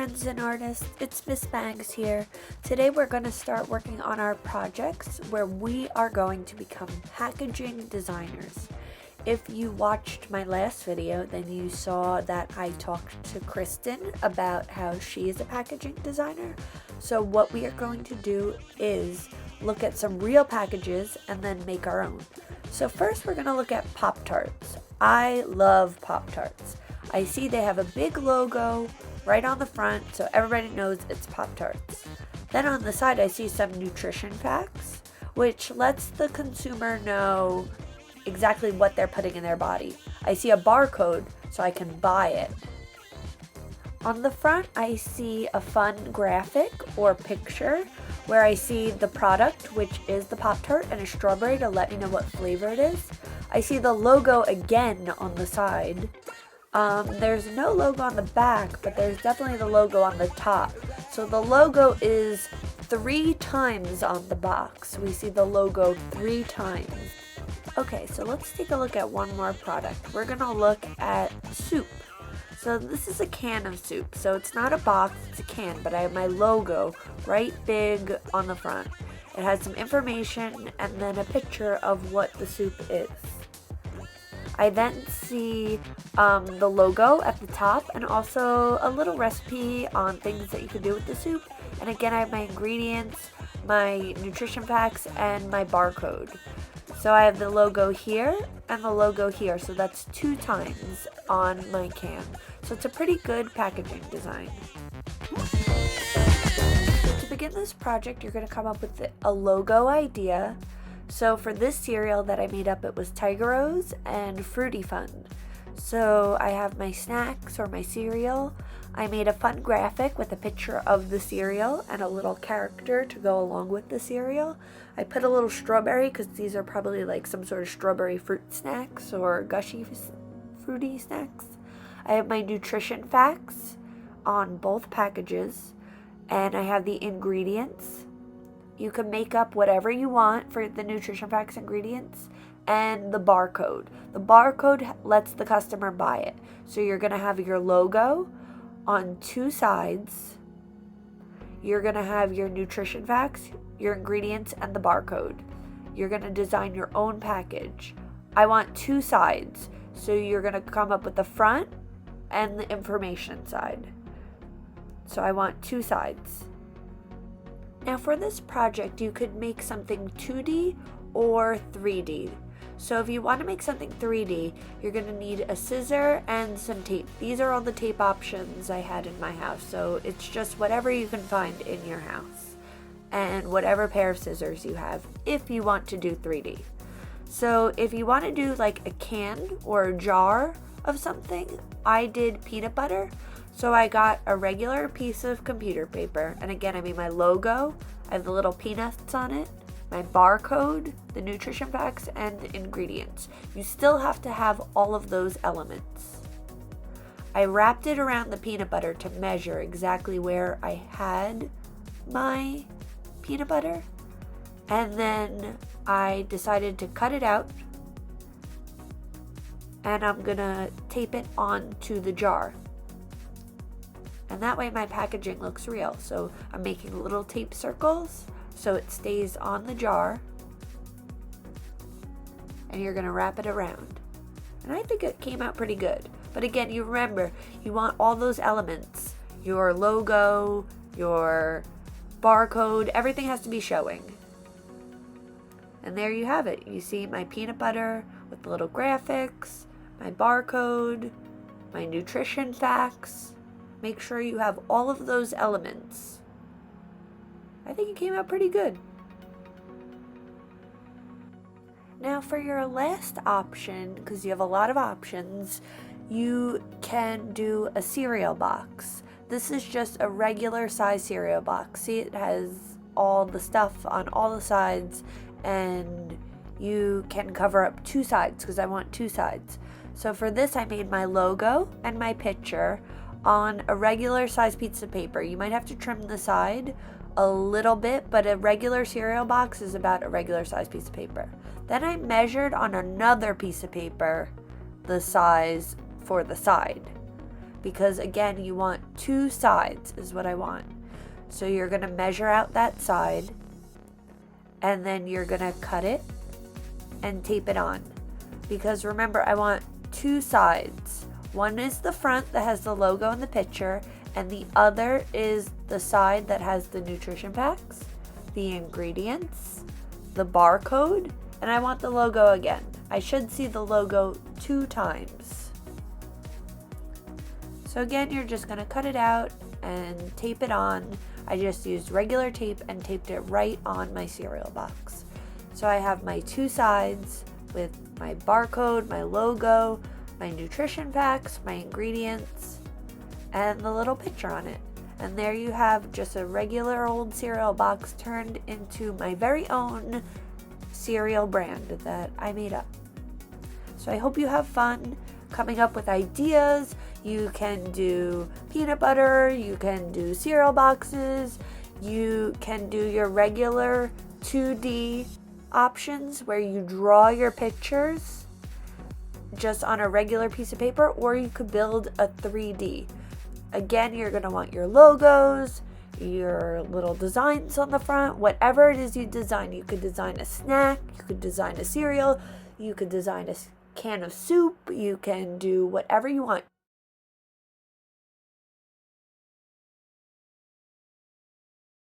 friends and artists, it's Miss Mags here. Today we're going to start working on our projects where we are going to become packaging designers. If you watched my last video, then you saw that I talked to Kristen about how she is a packaging designer. So what we are going to do is look at some real packages and then make our own. So first we're going to look at Pop-Tarts. I love Pop-Tarts. I see they have a big logo right on the front so everybody knows it's Pop-Tarts. Then on the side I see some nutrition facts, which lets the consumer know exactly what they're putting in their body. I see a barcode so I can buy it. On the front I see a fun graphic or picture where I see the product, which is the Pop-Tart, and a strawberry to let me know what flavor it is. I see the logo again on the side. There's no logo on the back, but there's definitely the logo on the top. So the logo is 3 times on the box. We see the logo 3 times. Okay, so let's take a look at one more product. We're gonna look at soup. So this is a can of soup. So it's not a box, it's a can, but I have my logo right big on the front. It has some information and then a picture of what the soup is. I then see the logo at the top and also a little recipe on things that you can do with the soup. And again, I have my ingredients, my nutrition facts, and my barcode. So I have the logo here and the logo here. So that's 2 times on my can. So it's a pretty good packaging design. So to begin this project, you're going to come up with a logo idea. So for this cereal that I made up, it was Tigeros and Fruity Fun. So I have my snacks or my cereal. I made a fun graphic with a picture of the cereal and a little character to go along with the cereal. I put a little strawberry because these are probably like some sort of strawberry fruit snacks or gushy fruity snacks. I have my nutrition facts on both packages, and I have the ingredients. You can make up whatever you want for the nutrition facts ingredients, and the barcode. The barcode lets the customer buy it. So you're going to have your logo on 2 sides. You're going to have your nutrition facts, your ingredients, and the barcode. You're going to design your own package. I want 2 sides. So you're going to come up with the front and the information side. So I want 2 sides. Now for this project, you could make something 2D or 3D. So if you want to make something 3D, you're going to need a scissor and some tape. These are all the tape options I had in my house. So it's just whatever you can find in your house and whatever pair of scissors you have if you want to do 3D. So if you want to do like a can or a jar of something, I did peanut butter. So I got a regular piece of computer paper, and again I made my logo. I have the little peanuts on it, my barcode, the nutrition facts, and the ingredients. You still have to have all of those elements. I wrapped it around the peanut butter to measure exactly where I had my peanut butter, and then I decided to cut it out, and I'm gonna tape it onto the jar. And that way my packaging looks real. So I'm making little tape circles so it stays on the jar. And you're going to wrap it around. And I think it came out pretty good. But again, you remember, you want all those elements. Your logo, your barcode, everything has to be showing. And there you have it. You see my peanut butter with the little graphics, my barcode, my nutrition facts. Make sure you have all of those elements. I think it came out pretty good. Now for your last option, because you have a lot of options, you can do a cereal box. This is just a regular size cereal box. See, it has all the stuff on all the sides, and you can cover up 2 sides because I want 2 sides. So for this I made my logo and my picture on a regular size piece of paper. You might have to trim the side a little bit, but a regular cereal box is about a regular size piece of paper. Then I measured on another piece of paper the size for the side. because again, you want 2 sides is what I want. So you're going to measure out that side, and then you're going to cut it and tape it on. Because remember, I want 2 sides. One is the front that has the logo and the picture, and the other is the side that has the nutrition facts, the ingredients, the barcode, and I want the logo again. I should see the logo 2 times. So again, you're just going to cut it out and tape it on. I just used regular tape and taped it right on my cereal box. So I have my 2 sides with my barcode, my logo, my nutrition facts, my ingredients, and the little picture on it. And there you have just a regular old cereal box turned into my very own cereal brand that I made up. So I hope you have fun coming up with ideas. You can do peanut butter, you can do cereal boxes, you can do your regular 2D options where you draw your pictures just on a regular piece of paper, or you could build a 3D. Again, you're going to want your logos, your little designs on the front, whatever it is you design. You could design a snack, you could design a cereal, you could design a can of soup, you can do whatever you want.